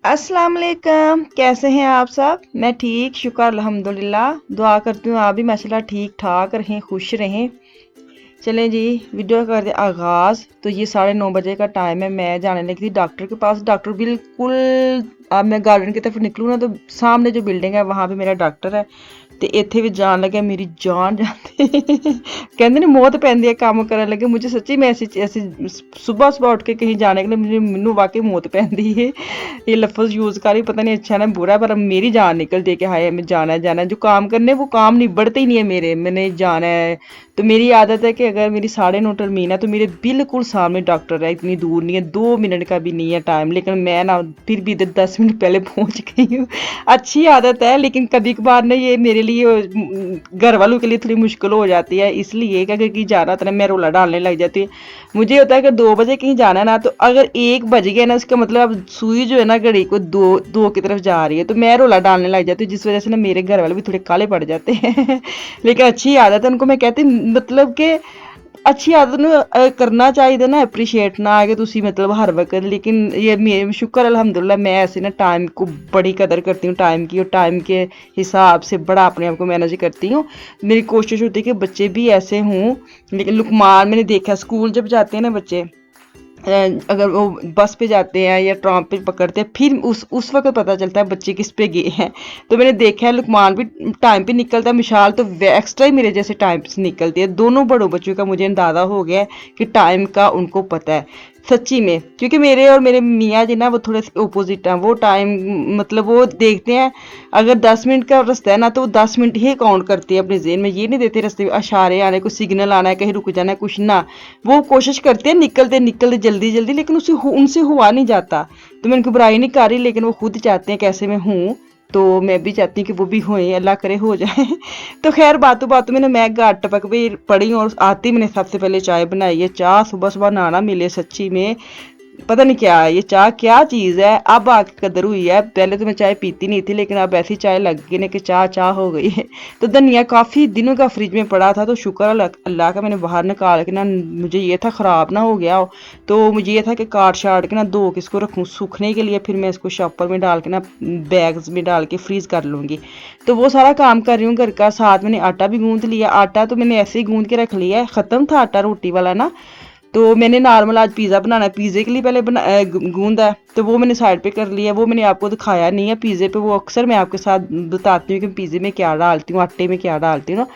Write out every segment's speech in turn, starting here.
अस्सलाम वालेकुम, कैसे हैं आप सब। मैं ठीक, शुक्र अल्हम्दुलिल्लाह। दुआ करती हूँ आप भी माशाल्लाह ठीक ठाक रहें, खुश रहें। चलें जी, वीडियो करते आगाज़। तो ये 9:30 बजे का टाइम है। मैं जाने लगी थी डॉक्टर के पास। डॉक्टर बिल्कुल, अब मैं गार्डन की तरफ निकलूँ ना तो सामने जो बिल्डिंग है वहाँ पे मेरा डॉक्टर है। ਤੇ ਇੱਥੇ ਵੀ ਜਾਣ ਲੱਗਿਆ ਮੇਰੀ ਜਾਨ ਜਾਂਦੀ ਕਹਿੰਦੇ ਨੇ ਮੌਤ ਪੈਂਦੀ ਹੈ ਕੰਮ ਕਰਨ ਲੱਗੇ। मुझे सच्ची में ऐसी सुबह सुबह उठ के कहीं जाने के लिए मुझे मैनू वाकई मौत पैंदी है। ये लफ्ज़ यूज़ कर ही पता नहीं अच्छा ना बुरा, पर मेरी जान निकलती है कि हाय मैं जाना है जो काम करने वो काम निबड़ते ही नहीं है मेरे, मैंने जाना है। तो मेरी आदत है कि अगर मेरी 9:30 टर्मीन है तो मेरे बिल्कुल सामने डॉक्टर है, इतनी दूर नहीं है, 2 मिनट का भी नहीं है टाइम, लेकिन मैं ना फिर भी 10 मिनट पहले पहुंच गई हूँ। अच्छी आदत है, लेकिन कभी कभार ना ये मेरे लिए घर वालों के लिए थोड़ी मुश्किल हो जाती है, इसलिए कि अगर कहीं जाना तो ना मैं रोला डालने लग जाती हूँ। मुझे होता है कि 2 बजे कहीं जाना है ना, तो अगर 1 बज गया ना इसका मतलब अब सुई जो है ना घड़ी को दो दो की तरफ जा रही है, तो मैं रोला डालने लग जाती हूँ, जिस वजह से ना मेरे घर वाले भी थोड़े काले पड़ जाते हैं। लेकिन अच्छी आदत है उनको, मैं कहती मतलब कि अच्छी आदत ਨੂੰ करना चाहिए ना अप्रीशिएट ना कि तुसी मतलब हर वक्त। लेकिन ये मेरे शुक्र अल्हम्दुलिल्लाह मैं ऐसे ना टाइम को बड़ी कदर करती हूँ, टाइम की, और टाइम के हिसाब से बड़ा अपने आप को मैनेज करती हूँ। मेरी कोशिश होती है कि बच्चे भी ऐसे हों। लेकिन लुकमान मैंने देखा स्कूल जब जाते हैं ना बच्चे, अगर वो बस पे जाते हैं या ट्राम पे पकड़ते हैं, फिर उस वक्त पता चलता है बच्चे किस पे गए हैं। तो मैंने देखा है लुकमान भी टाइम पे निकलता है, मिशाल तो एक्स्ट्रा ही मेरे जैसे टाइम से निकलती है। दोनों बड़ों बच्चों का मुझे अंदाज़ा हो गया है कि टाइम का उनको पता है सच्ची में, क्योंकि मेरे और मेरे मियाँ जी ना वो थोड़े अपोजिट हैं। वो टाइम मतलब वो देखते हैं, अगर 10 मिनट का रास्ता है ना तो वो 10 मिनट ही काउंट करती है अपने जेहन में। ये नहीं देते रास्ते में इशारे आने, कोई सिग्नल आना है, कहीं रुक जाना है, कुछ ना। वो कोशिश करते हैं निकलते निकलते जल्दी जल्दी, लेकिन उनसे हुआ नहीं जाता। तो मैं उनकी बुराई नहीं कर रही, लेकिन वो खुद चाहते हैं कैसे मैं हूँ, तो मैं भी चाहती हूँ कि वो भी होए, अल्लाह करे हो जाए। तो खैर बातों बातों में मैं गाट टपक भी पड़ी, और आती मैंने सबसे पहले चाय बनाई है। चाय सुबह सुबह नाना मिले सच्ची में पता नहीं क्या है, ये चाय क्या चीज़ है, अब आके कदर हुई है। पहले तो मैं चाय पीती नहीं थी, लेकिन अब ऐसी चाय लग गई ना कि चाय चाय हो गई है। तो धनिया काफ़ी दिनों का फ्रिज में पड़ा था, तो शुक्र अल्लाह का मैंने बाहर निकाल के ना, मुझे ये था ख़राब ना हो गया हो। तो मुझे ये था कि काट शाट के ना धो के इसको रखूँ सूखने के लिए, फिर मैं इसको शॉपर में डाल के ना बैग्स में डाल के फ्रीज़ कर लूँगी। तो वो सारा काम कर रही हूँ घर का। साथ मैंने आटा भी गूँध लिया। आटा तो मैंने ऐसे ही गूँध के रख लिया है, ख़त्म था आटा रोटी वाला ना। तो मैंने नॉर्मल आज पिज़्ज़ा बनाना है, पिज़्ज़े के लिए पहले गूंदा है, तो वो मैंने साइड पे कर लिया। वो मैंने आपको दिखाया नहीं है पिज़्ज़े पे, वो अक्सर मैं आपके साथ बताती हूँ कि पिज़्ज़े में क्या डालती हूँ, आटे में क्या डालती हूँ ना।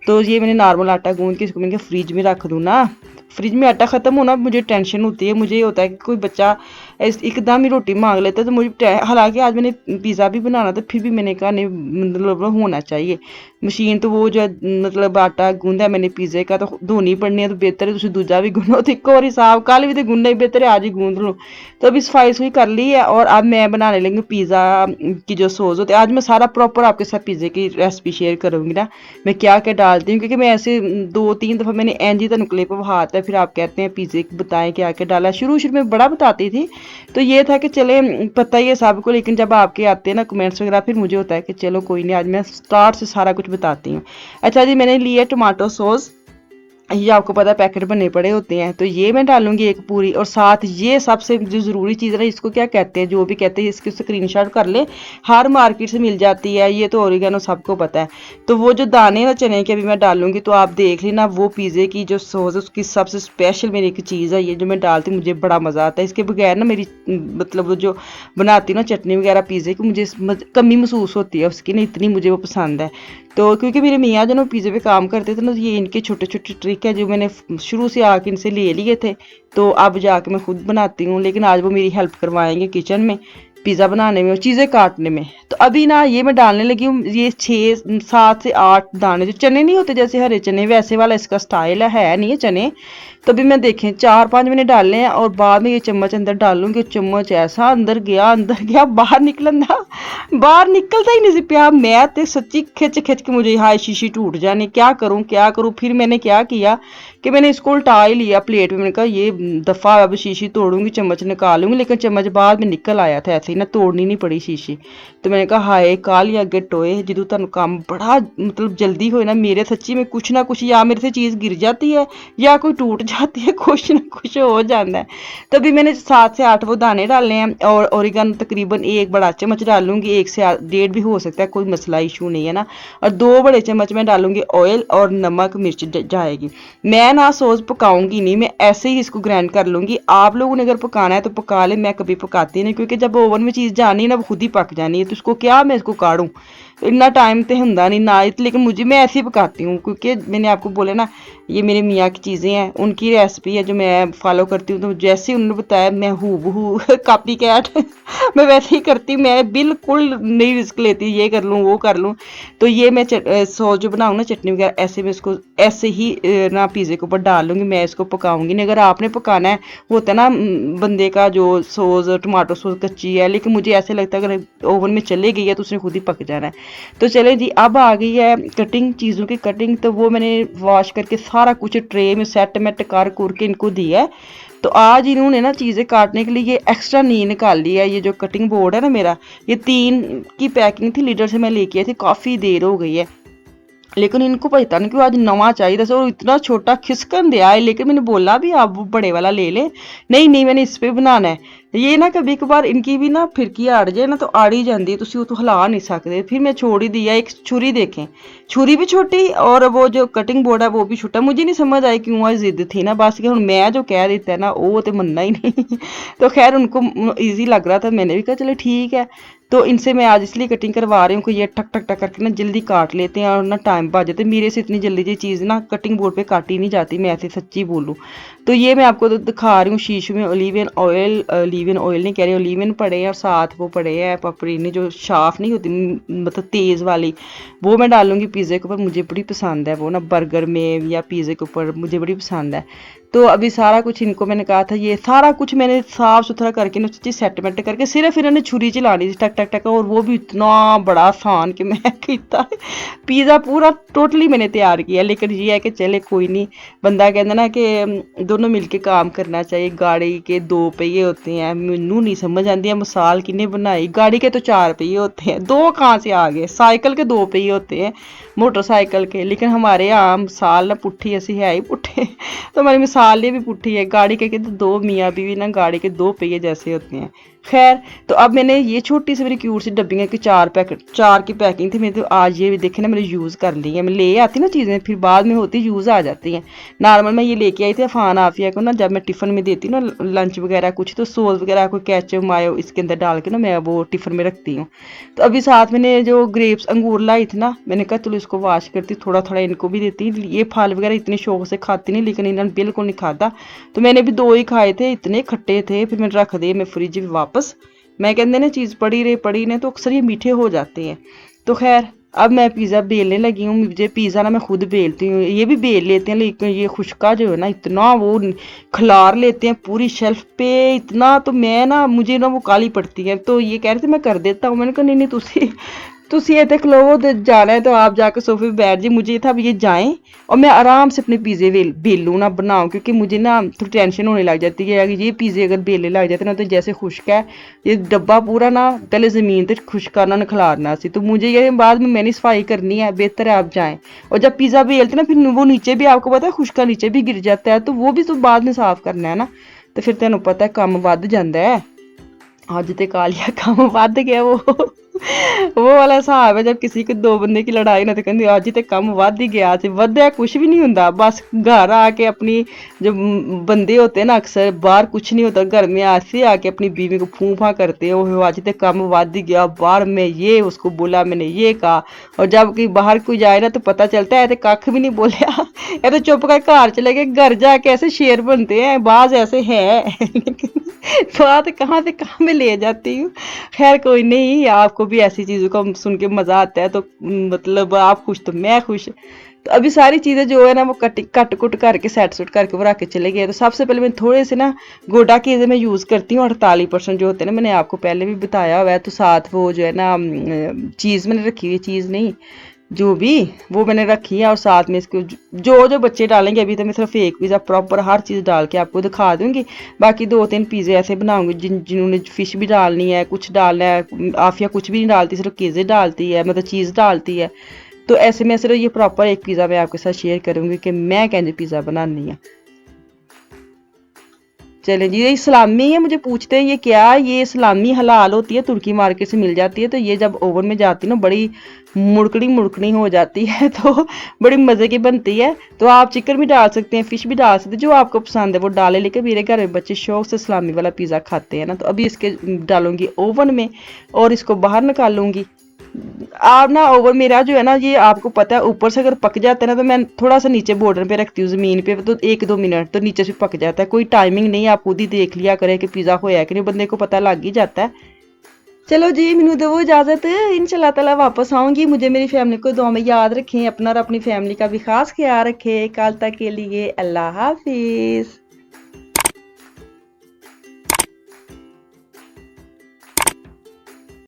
तो ये मैंने नॉर्मल आटा गूंद के इसको मैंने फ्रिज में रख दूँ ना। फ्रिज में आटा ख़त्म होना मुझे टेंशन होती है। मुझे ये होता है कि कोई बच्चा एकदम ही रोटी मांग लेता है, तो मुझे हालांकि आज मैंने पिज़्ज़ा भी बनाना था, फिर भी मैंने कहा नहीं मतलब होना चाहिए मशीन। तो वो जो मतलब आटा गूंदा मैंने पिज़्ज़े का, तो धोनी पड़नी है, तो बेहतर है तुम दूजा भी गुनो, तो एक और हिसाब कल भी तो गुनना ही बेहतर है, आज ही गूंद लूँ। तो अभी सफाई सुई कर ली है, और अब मैं बनाने लगी पिज़्ज़ा की जो सॉस होती है। आज मैं सारा प्रॉपर आपके साथ पिज़्ज़े की रेसिपी शेयर करूँगी ना, मैं क्या क्या डालती हूँ, क्योंकि मैं ऐसे 2-3 दफ़ा मैंने एन जी तक क्लिप वहाता है, फिर आप कहते हैं पिज़्ज़े बताएं क्या क्या डाला। शुरू शुरू में बड़ा बताती थी, तो ये था कि चले पता ही है सबको, लेकिन जब आपके आते हैं ना कमेंट्स वगैरह, फिर मुझे होता है कि चलो कोई नहीं, आज मैं स्टार्ट से सारा कुछ बताती हूँ। अच्छा जी, मैंने लिया टमाटो सॉस, ये आपको पता है पैकेट बने पड़े होते हैं, तो ये मैं डालूंगी एक पूरी। और साथ ये सबसे जो ज़रूरी चीज़ है, इसको क्या कहते हैं, जो भी कहते हैं इसके स्क्रीनशॉट कर ले, हर मार्केट से मिल जाती है ये, तो ओरिगेनो सबको पता है। तो वो जो दाने ना चने के अभी मैं डालूंगी, तो आप देख लेना वो पिज़्ज़े की जो सॉस है उसकी सबसे स्पेशल मेरी एक चीज़ है, ये जो मैं डालती हूँ मुझे बड़ा मज़ा आता है। इसके बगैर ना मेरी मतलब वो जो बनाती ना चटनी वगैरह पिज़्ज़े की, मुझे कमी महसूस होती है उसकी ना, इतनी मुझे वो पसंद है। तो क्योंकि मेरे मियाँ जो ना पिज़्ज़े पे काम करते थे ना, ये इनके छोटे छोटे ट्रिक है जो मैंने शुरू से आके इनसे ले लिए थे, तो अब जाके मैं खुद बनाती हूँ। लेकिन आज वो मेरी हेल्प करवाएंगे किचन में पिज़्ज़ा बनाने में और चीज़ें काटने में। तो अभी ना ये मैं डालने लगी हूँ ये 6-7 से 8 दाने, जो चने नहीं होते जैसे हरे चने, वैसे वाला इसका स्टाइल है नहीं है चने। तो अभी मैं देखें 4-5 मैंने डाले हैं, और बाद में ये चम्मच अंदर डालूंगी। चम्मच ऐसा अंदर गया बाहर निकलना, बाहर निकलता ही नहीं सी पिया। मैं तो सच्ची खिंच खिंच के मुझे हाय शीशी टूट जाने, क्या करूं क्या करूं। फिर मैंने क्या किया कि मैंने इसको उल्टा ही लिया प्लेट में। मैंने कहा ये दफ़ा अब शीशी तोड़ूंगी, चम्मच निकालूंगी, लेकिन चम्मच बाद में निकल आया था ऐसे ही ना, तोड़नी नहीं पड़ी शीशी। तो मैंने कहा हाय काली अगे टोए, जो तुम काम बड़ा मतलब जल्दी होए ना, मेरे सच्ची में कुछ ना कुछ या मेरे से चीज़ गिर जाती है या कोई टूट जाती है, कुछ ना कुछ हो जाता है। तो अभी मैंने 7 से 8 वो दाने डालने हैं और ओरिगेनो तकरीबन 1 बड़ा चम्मच डालूंगी, 1 से 1.5 भी हो सकता है, कोई मसला इशू नहीं है ना। और 2 बड़े चम्मच मैं डालूंगी ऑयल, और नमक मिर्च जाएगी। मैं ना सॉस पकाऊंगी नहीं, मैं ऐसे ही इसको ग्राइंड कर लूंगी। आप लोगों ने अगर पकाना है तो पका ले, मैं कभी पकाती नहीं, क्योंकि जब ओवन में चीज़ जानी है ना वो खुद ही पक जानी है, तो इसको क्या मैं इसको काढ़ूँ, इतना टाइम तो ਹੁੰਦਾ नहीं ना। लेकिन मुझे, मैं ऐसे ही पकाती हूँ, क्योंकि मैंने आपको बोला ना ये मेरे मियाँ की चीज़ें हैं, उनकी रेसिपी है जो मैं फॉलो करती हूँ। तो जैसे ही उन्होंने बताया मैं हूबहू कॉपी कैट मैं वैसे ही करती हूँ, मैं बिल्कुल नहीं रिस्क लेती ये कर लूँ वो कर लूँ। तो ये मैं सॉस जो बनाऊँ ना चटनी वगैरह, ऐसे मैं इसको ऐसे ही ना पिज़्ज़े के ऊपर डाल लूँगी, मैं इसको पकाऊंगी नहीं। अगर आपने पकाना है, होता है ना बंदे का जो सॉस टमाटो सॉस कच्ची है, लेकिन मुझे ऐसे लगता है अगर ओवन में चले गई है तो उसने खुद ही पक जाना है। तो चले जी, अब आ गई है कटिंग, चीज़ों की कटिंग। तो वो मैंने वॉश करके सारा कुछ ट्रे में सेट मेट कर के इनको दिया है। तो आज इन्होंने ना चीज़ें काटने के लिए ये एक्स्ट्रा नी निकाल ली है। ये जो कटिंग बोर्ड है ना मेरा, ये 3 की पैकिंग थी, लीडर से मैं लेके आई थी, काफ़ी देर हो गई है, लेकिन इनको पता नहीं क्यों आज नवा चाहिए था। और इतना छोटा खिसकन दिया है, लेकिन मैंने बोला भी आप वो बड़े वाला ले लें, नहीं नहीं मैंने इस पे बनाना है। ये ना कभी कभार इनकी भी ना फिरकी अड़ जाए ना तो आड़ ही जाती है, तुसी वो तो हिला नहीं सकते। फिर मैं छोड़ ही दिया। एक छुरी देखें, छुरी भी छोटी और वो जो कटिंग बोर्ड है वो भी छोटा। मुझे नहीं समझ आई क्यों आज जिद थी ना, बस कि हूँ मैं जो कह देता है ना वो तो मनना ही नहीं तो खैर उनको ईजी लग रहा था, मैंने भी कहा चलो ठीक है। तो इनसे मैं आज इसलिए कटिंग करवा रही हूँ कि ये टक टक टक करके ना जल्दी काट लेते हैं और ना टाइम बच जाते हैं। मेरे से इतनी जल्दी ये चीज़ ना कटिंग बोर्ड पे काटी नहीं जाती, मैं ऐसे सच्ची बोलूँ। तो ये मैं आपको दिखा रही हूँ शीशे में ओलिवियन ऑयल नहीं कह रही, ओलिवियन पड़े हैं और साथ वो पड़े हैं पपरीने, जो शाफ नहीं होती मतलब तेज़ वाली, वो मैं डालूंगी पिज़्ज़े के ऊपर। मुझे बड़ी पसंद है वो ना, बर्गर में या पिज़्ज़े के ऊपर मुझे बड़ी पसंद है। तो अभी सारा कुछ इनको मैंने कहा था, ये सारा कुछ मैंने साफ़ सुथरा करके ना चीज़ सेटमेंट करके सिर्फ इन्होंने छुरी चलानी थी टक टक टक, और वो भी इतना बड़ा आसान कि मैं किया पिज़्ज़ा पूरा टोटली मैंने तैयार किया। लेकिन ये है कि चले कोई नहीं, बंदा कहता ना कि दोनों मिलके काम करना चाहिए। गाड़ी के 2 पहिए होते हैं, मैनू नहीं समझ आती है मिसाल किन्ने बनाई। गाड़ी के तो 4 पहिए होते हैं, 2 कहाँ से आ गए। साइकिल के 2 पहिए होते हैं मोटरसाइकिल के, लेकिन हमारे यहाँ मिसाल ना पुट्ठी, ऐसी है ही पुट्ठे तो हमारी मिसाल ये भी पुट्ठी है। गाड़ी के तो 2 मियाँ बीवी ना गाड़ी के 2 पहिए जैसे होते हैं। खैर, तो अब मैंने ये छोटी सी मेरी क्यूट सी डब्बियाँ की 4 की पैकिंग थी मेरी, तो आज ये देखे ना मैंने यूज़ कर ली है। मैं ले आती ना चीज़ें फिर बाद में होती यूज़ आ जाती हैं। नॉर्मल मैं ये लेके आई थी अफान आफिया को ना, जब मैं टिफ़िन में देती हूँ ना लंच वगैरह कुछ, तो सॉस वगैरह कोई केचप मायो इसके अंदर डाल के ना मैं वो टिफ़िन में रखती हूँ। तो अभी साथ मैंने जो ग्रेप्स अंगूर लाई थी ना, मैंने कहा चलो इसको वॉश करती, थोड़ा थोड़ा इनको भी देती। ये फल वगैरह इतने शौक से खाती नहीं, लेकिन इन्होंने बिल्कुल नहीं खाता। तो मैंने भी 2 ही खाए थे, इतने खट्टे थे, फिर मैंने रख दिए मैं फ्रिज में वापस। मैं कहते ना चीज़ पड़ी ने तो अक्सर ये मीठे हो जाते हैं। तो खैर, अब मैं पिज़्ज़ा बेलने लगी हूँ। मुझे पिज़्ज़ा ना मैं खुद बेलती हूँ, ये भी बेल लेते हैं, लेकिन ये खुशका जो है ना इतना वो खिलार लेते हैं पूरी शेल्फ पे इतना, तो मैं ना मुझे ना वो काली पड़ती है। तो ये कह रहे थे मैं कर देता हूँ, मैंने कहा नहीं नहीं तुसी इतने खलो तो जाना है तो आप जाकर सोफे पे बैठ जाइए। मुझे था ये जाएं और मैं आराम से अपने पिज़्ज़े बेलूँ ना बनाऊँ, क्योंकि मुझे ना थोड़ी टेंशन होने लग जाती है कि ये पिज़्ज़े अगर बेलने लग जाते ना तो जैसे खुश्क है ये डब्बा पूरा ना पहले ज़मीन पर खुश्क करना ना खिलारना सी, तो मुझे ये बाद में मैंने सफाई करनी है, बेहतर है आप जाएँ। और जब पिज़्ज़ा बेलते ना फिर वो नीचे भी आपको पता है खुश्का नीचे भी गिर जाता है, तो वो भी तो बाद में साफ़ करना है ना, तो फिर तेन पता है काम वध जाता है। अज तो कालिया काम वध गया वो वाला हिसाब है, जब किसी के 2 बंदे की लड़ाई ना तो कहते अज तो कम वध ही गया, वध्या कुछ भी नहीं होंगे। बस घर आके अपनी जो बंदे होते हैं ना अक्सर बाहर कुछ नहीं होता, घर में ऐसे आके अपनी बीवी को फूं फां करते हैं, वो आज तो कम वध ही गया, बाहर में ये उसको बोला मैंने ये कहा। और जब कि बाहर कोई जाए ना तो पता चलता है तो कख भी नहीं बोलिया, ये तो चुप कर घर चले गए। घर जाके ऐसे शेर बनते हैं, बाज ऐसे है बात कहाँ से कहाँ में ले जाती हूँ। खैर कोई नहीं, आपको भी ऐसी चीज़ों का सुन के मज़ा आता है तो मतलब आप खुश तो मैं खुश। तो अभी सारी चीज़ें जो है ना वो कट कुट करके सेट सुट करके वो रख के चले गए। तो सबसे पहले मैं थोड़े से ना गोडा के मैं यूज़ करती हूँ 48% जो होते हैं ना, मैंने आपको पहले भी बताया हुआ है। तो साथ वो जो है ना चीज़ मैंने रखी हुई, चीज़ नहीं जो भी वो मैंने रखी है, और साथ में इसको जो बच्चे डालेंगे। अभी तो मैं सिर्फ एक पिज़्ज़ा प्रॉपर हर चीज़ डाल के आपको दिखा दूंगी, बाकी 2-3 पिज़्ज़े ऐसे बनाऊंगी जिन्होंने फ़िश भी डालनी है, कुछ डालना है। आफिया कुछ भी नहीं डालती, सिर्फ केज़े डालती है, मतलब चीज़ डालती है। तो ऐसे में सिर्फ ये प्रॉपर एक पिज़्ज़ा मैं आपके साथ शेयर करूँगी कि मैं कैसे पिज़्ज़ा बनानी है। चले जी, ये सलामी है, मुझे पूछते हैं ये क्या, ये सलामी हलाल होती है, तुर्की मार्केट से मिल जाती है। तो ये जब ओवन में जाती है ना, बड़ी मुड़कड़ी मुड़कड़ी हो जाती है तो बड़ी मज़े की बनती है। तो आप चिकन भी डाल सकते हैं, फिश भी डाल सकते हैं, जो आपको पसंद है वो डालें। लेकिन मेरे घर में बच्चे शौक से सलामी वाला पिज़्ज़ा खाते हैं ना, तो अभी इसके डालूंगी ओवन में और इसको बाहर निकालूंगी। आप ना ओवन मेरा जो है ना, ये आपको पता है ऊपर से अगर पक जाता है ना, तो मैं थोड़ा सा नीचे बॉर्डर पे रखती हूँ ज़मीन पे, तो 1-2 मिनट तो नीचे से पक जाता है। कोई टाइमिंग नहीं, आप खुद ही देख लिया करें कि पिज़्ज़ा होया कि नहीं, बंदे को पता लग ही जाता है। चलो जी, मैनू दो इजाज़त, इंशाल्लाह ताला वापस आऊँगी। मुझे मेरी फैमिली को दुआ में याद रखें, अपना और अपनी फैमिली का भी खास ख्याल रखें। कल तक के लिए अल्लाह हाफिज़।